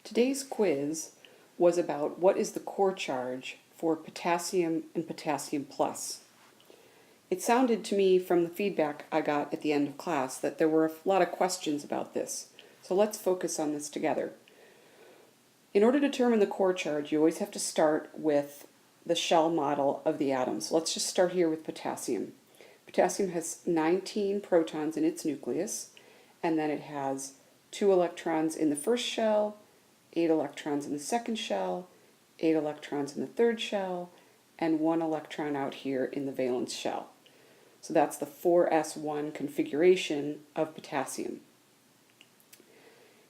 Today's quiz was about what is the core charge for potassium and potassium plus. It sounded to me from the feedback I got at the end of class that there were a lot of questions about this. So let's focus on this together. In order to determine the core charge, you always have to start with the shell model of the atom. So let's just start here with potassium. Potassium has 19 protons in its nucleus, and then it has 2 electrons in the first shell, 8 electrons in the second shell, 8 electrons in the third shell, and 1 electron out here in the valence shell. So that's the 4s1 configuration of potassium.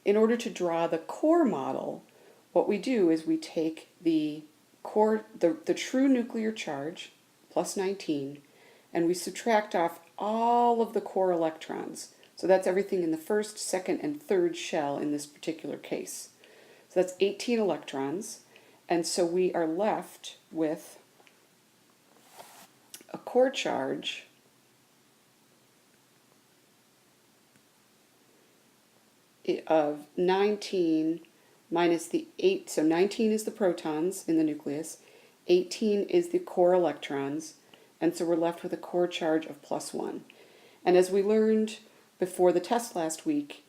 In order to draw the core model, what we do is we take the core, the true nuclear charge, plus 19, and we subtract off all of the core electrons. So that's everything in the first, second, and third shell in this particular case. So that's 18 electrons, and so we are left with a core charge of 19 minus the 8, so 19 is the protons in the nucleus, 18 is the core electrons, and so we're left with a core charge of plus 1. And as we learned before the test last week,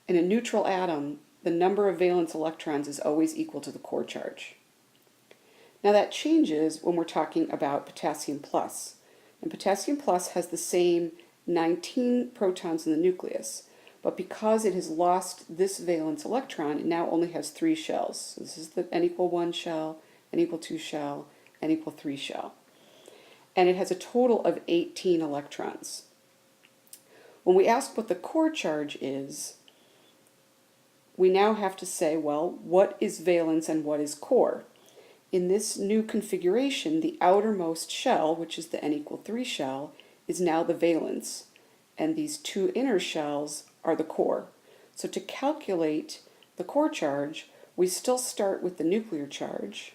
in a neutral atom, the number of valence electrons is always equal to the core charge. Now that changes when we're talking about potassium plus. And potassium plus has the same 19 protons in the nucleus, but because it has lost this valence electron, it now only has 3 shells. So this is the n=1 shell, n=2 shell, n=3 shell. And it has a total of 18 electrons. When we ask what the core charge is, we now have to say, well, what is valence and what is core? In this new configuration, the outermost shell, which is the n=3 shell, is now the valence, and these 2 inner shells are the core. So to calculate the core charge, we still start with the nuclear charge,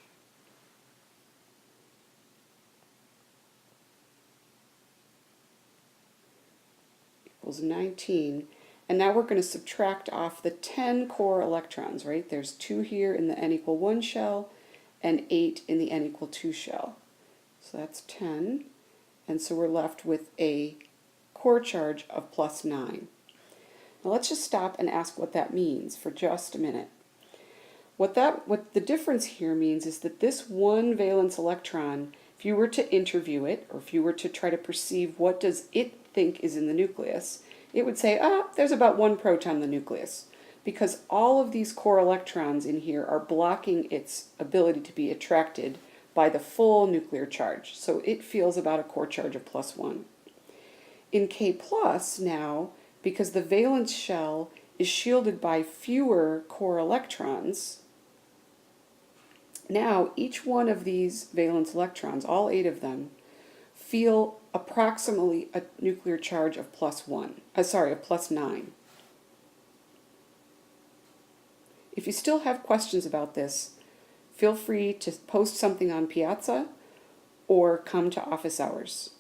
equals 19, and now we're going to subtract off the 10 core electrons, right? There's 2 here in the n=1 shell and 8 in the n=2 shell. So that's 10, and so we're left with a core charge of plus 9. Now let's just stop and ask what that means for just a minute. What the difference here means is that this one valence electron, if you were to interview it, or if you were to try to perceive what does it think is in the nucleus, it would say, there's about 1 proton in the nucleus, because all of these core electrons in here are blocking its ability to be attracted by the full nuclear charge. So it feels about a core charge of plus 1. In K plus now, because the valence shell is shielded by fewer core electrons, now each one of these valence electrons, all 8 of them, feel approximately a nuclear charge of plus 9. If you still have questions about this, feel free to post something on Piazza or come to office hours.